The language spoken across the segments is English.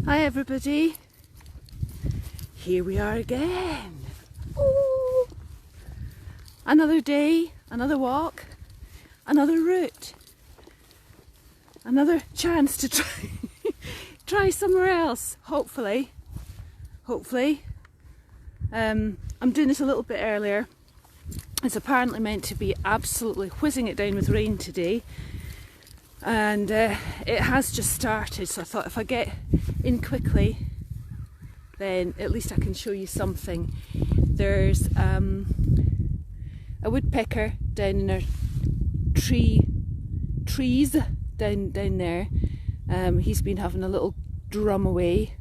Hi everybody, here we are again. Ooh. Another day, another walk, another route, another chance to try somewhere else, hopefully. I'm doing this a little bit earlier. It's apparently meant to be absolutely whizzing it down with rain today, and it has just started, so I thought if I get in quickly then at least I can show you something. There's a woodpecker down in our trees down there. He's been having a little drum away,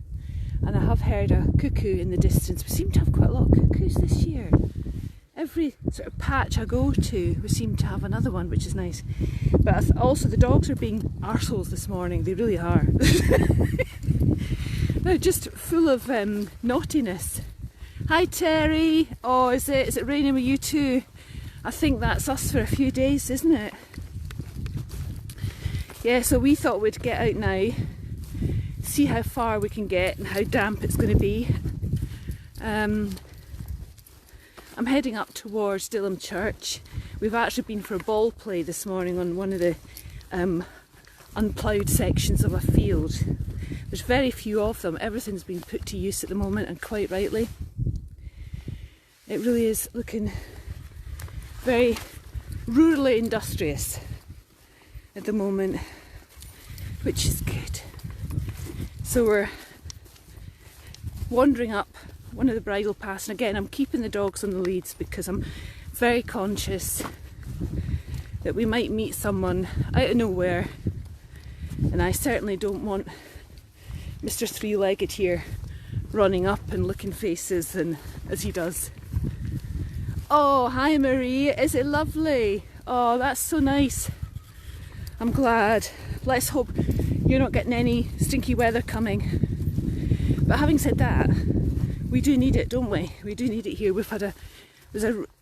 and I have heard a cuckoo in the distance. We seem to have quite a lot of cuckoos this year. Every sort of patch I go to, we seem to have another one, which is nice. But also the dogs are being arseholes this morning, they really are. They're just full of naughtiness. Hi Terry! Oh, is it raining with you too? I think that's us for a few days, isn't it? Yeah, so we thought we'd get out now, see how far we can get and how damp it's going to be. I'm heading up towards Steele Church. We've actually been for a ball play this morning on one of the unploughed sections of a field. There's very few of them. Everything's been put to use at the moment, and quite rightly. It really is looking very rurally industrious at the moment, which is good. So we're wandering up one of the bridle paths, and again I'm keeping the dogs on the leads because I'm very conscious that we might meet someone out of nowhere, and I certainly don't want Mr. Three-Legged here running up and licking faces and as he does. Oh, hi Marie, is it lovely? Oh, that's so nice. I'm glad. Let's hope you're not getting any stinky weather coming. But having said that, we do need it, don't we? We do need it here. We've had a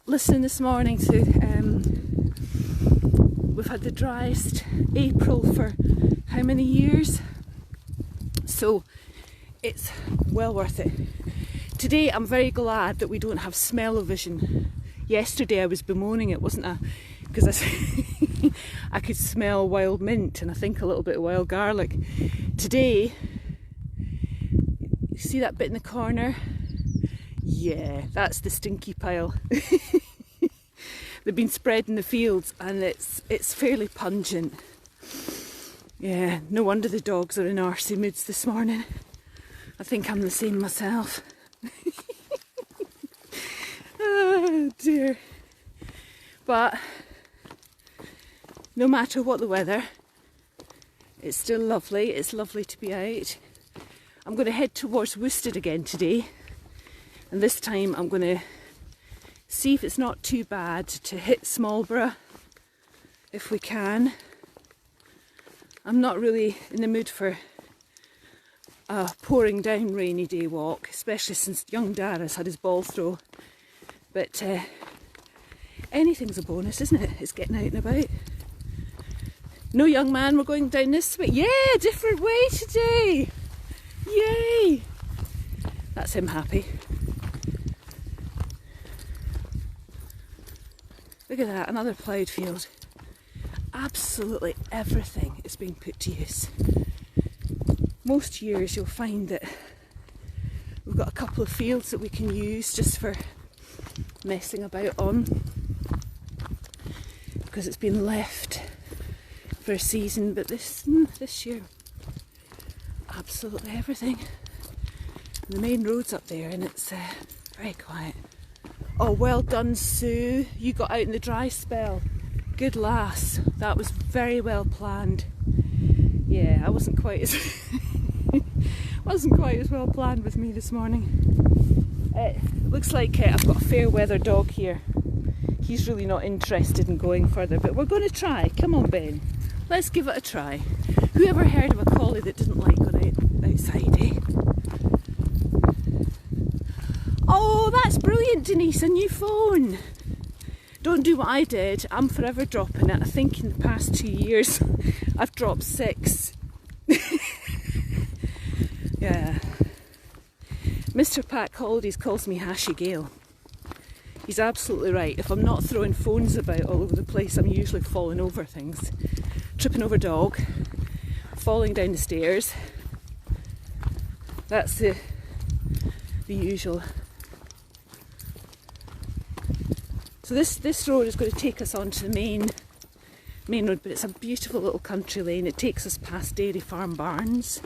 listening this morning to we've had the driest April for how many years? So it's well worth it. Today I'm very glad that we don't have smell-o-vision. Yesterday I was bemoaning it, wasn't I? Because I could smell wild mint and I think a little bit of wild garlic. Today, you see that bit in the corner? Yeah, that's the stinky pile. They've been spread in the fields and it's fairly pungent. Yeah, no wonder the dogs are in arsey moods this morning. I think I'm the same myself. Oh dear. But no matter what the weather, it's still lovely. It's lovely to be out. I'm going to head towards Woodstead again today, and this time I'm going to see if it's not too bad to hit Smallborough if we can. I'm not really in the mood for a pouring down rainy day walk, especially since young Dara's had his ball throw. But anything's a bonus, isn't it? It's getting out and about. No, young man, we're going down this way. Yeah, different way today. Yay! That's him happy. Look at that, another ploughed field. Absolutely everything is being put to use. Most years you'll find that we've got a couple of fields that we can use just for messing about on, because it's been left for a season, but this year, absolutely everything. And the main road's up there and it's very quiet. Oh, well done Sue, you got out in the dry spell. Good lass, that was very well planned. Yeah, I wasn't quite as well planned with me this morning. It looks like I've got a fair weather dog here. He's really not interested in going further, but we're going to try. Come on Ben, let's give it a try. Who ever heard of a collie that didn't like going outside, eh? Oh, that's brilliant Denise, a new phone. Don't do what I did, I'm forever dropping it. I think in the past 2 years I've dropped 6. Yeah. Mr. Pack Holidays calls me Hashy Gale. He's absolutely right. If I'm not throwing phones about all over the place, I'm usually falling over things. Tripping over dog, falling down the stairs. That's the usual. So this road is going to take us onto the main road, but it's a beautiful little country lane. It takes us past Dairy Farm Barns.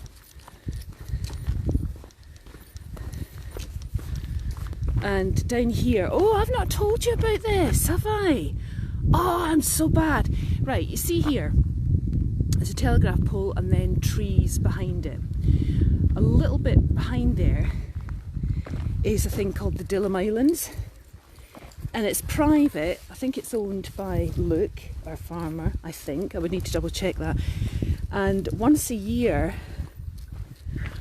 And down here, oh, I've not told you about this, have I? Oh, I'm so bad. Right, you see here, there's a telegraph pole and then trees behind it. A little bit behind there is a thing called the Dillham Islands. And it's private. I think it's owned by Luke, our farmer, I think. I would need to double check that. And once a year,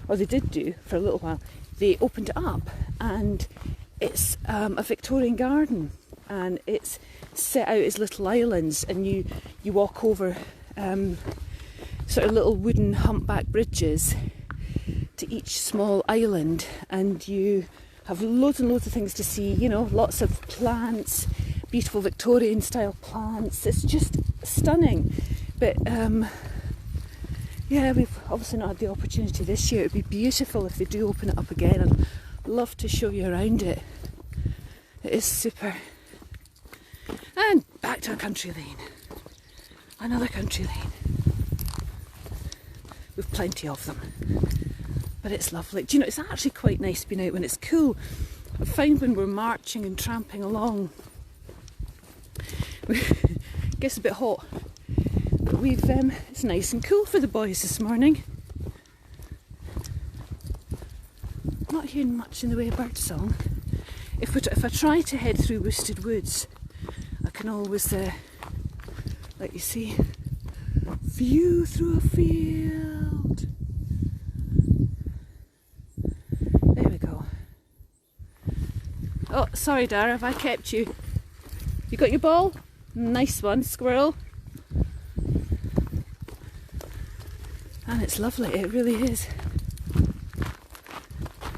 or they did do for a little while, they opened it up, and it's a Victorian Garden, and it's set out as little islands, and you walk over sort of little wooden humpback bridges to each small island, and you have loads and loads of things to see, you know, lots of plants, beautiful Victorian style plants. It's just stunning. But yeah, we've obviously not had the opportunity this year. It would be beautiful if they do open it up again. I'd love to show you around it. It is super. And back to a country lane. Another country lane. We've plenty of them. But it's lovely. Do you know, it's actually quite nice being out when it's cool. I find when we're marching and tramping along, it gets a bit hot. But it's nice and cool for the boys this morning. Not hearing much in the way of bird song. If I try to head through Worsted Woods, I can always, like you see, view through a field. There we go. Oh, sorry Dara, have I kept you? You got your ball? Nice one, squirrel. And it's lovely, it really is.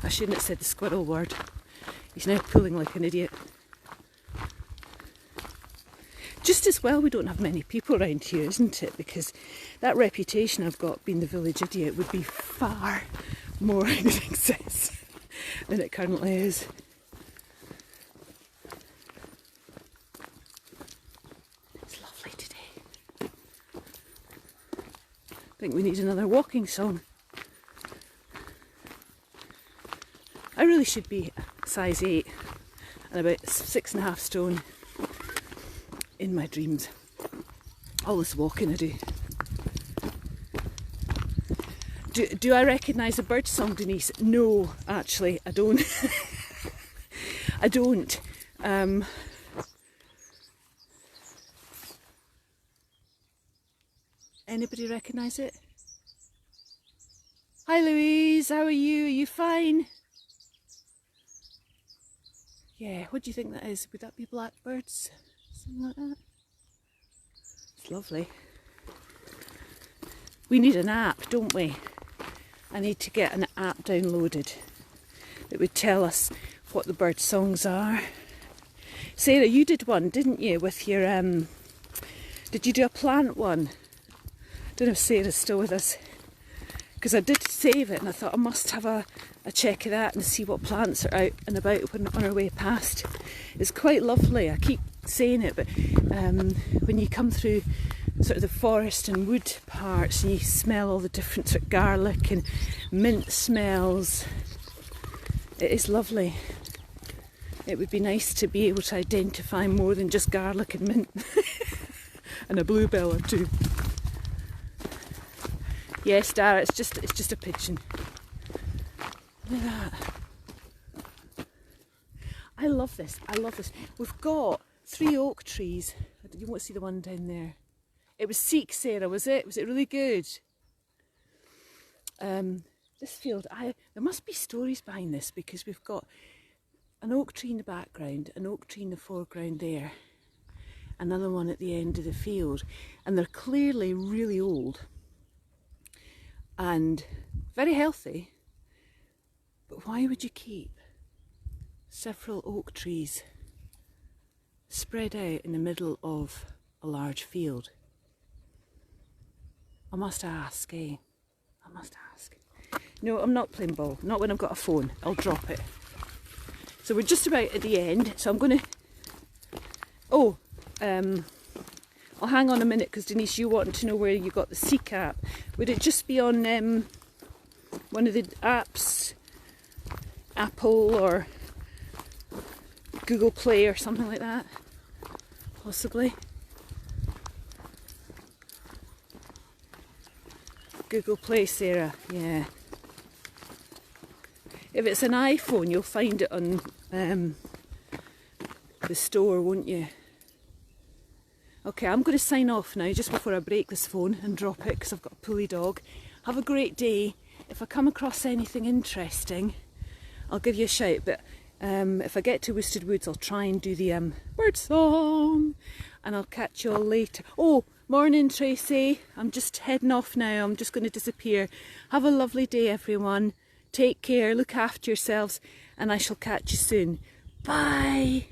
I shouldn't have said the squirrel word. He's now pulling like an idiot. Just as well we don't have many people around here, isn't it? Because that reputation I've got being the village idiot would be far more in excess than it currently is. It's lovely today. I think we need another walking song. I really should be size 8 and about 6.5 stone in my dreams. All this walking I do. Do I recognise a bird song, Denise? No, actually, I don't. I don't. Anybody recognise it? Hi Louise, how are you? Are you fine? Yeah, what do you think that is? Would that be blackbirds? Something like that? It's lovely. We need an app, don't we? I need to get an app downloaded that would tell us what the bird songs are. Sarah, you did one, didn't you, with your, did you do a plant one? I don't know if Sarah's still with us. Because I did save it and I thought I must have a check of that and see what plants are out and about when on our way past. It's quite lovely, I keep saying it, but when you come through sort of the forest and wood parts and you smell all the different sort of garlic and mint smells, it is lovely. It would be nice to be able to identify more than just garlic and mint and a bluebell or two. Yes, Dara, it's just a pigeon. Look at that. I love this. I love this. We've got 3 oak trees. You won't see the one down there. It was Sikh, Sarah, was it? Was it really good? This field, there must be stories behind this, because we've got an oak tree in the background, an oak tree in the foreground there, another one at the end of the field, and they're clearly really old and very healthy, Why would you keep several oak trees spread out in the middle of a large field? I must ask, eh? I must ask. No, I'm not playing ball. Not when I've got a phone. I'll drop it. So we're just about at the end. So I'm going to... Oh, I'll hang on a minute because Denise, you wanted to know where you got the sea cap. Would it just be on one of the apps, Apple or Google Play or something like that? Possibly. Google Play, Sarah, yeah. If it's an iPhone, you'll find it on the store, won't you? Okay, I'm going to sign off now just before I break this phone and drop it because I've got a pulley dog. Have a great day. If I come across anything interesting, I'll give you a shout. But if I get to Worsted Woods, I'll try and do the bird song. And I'll catch you all later. Oh, morning Tracy. I'm just heading off now. I'm just going to disappear. Have a lovely day, everyone. Take care. Look after yourselves. And I shall catch you soon. Bye.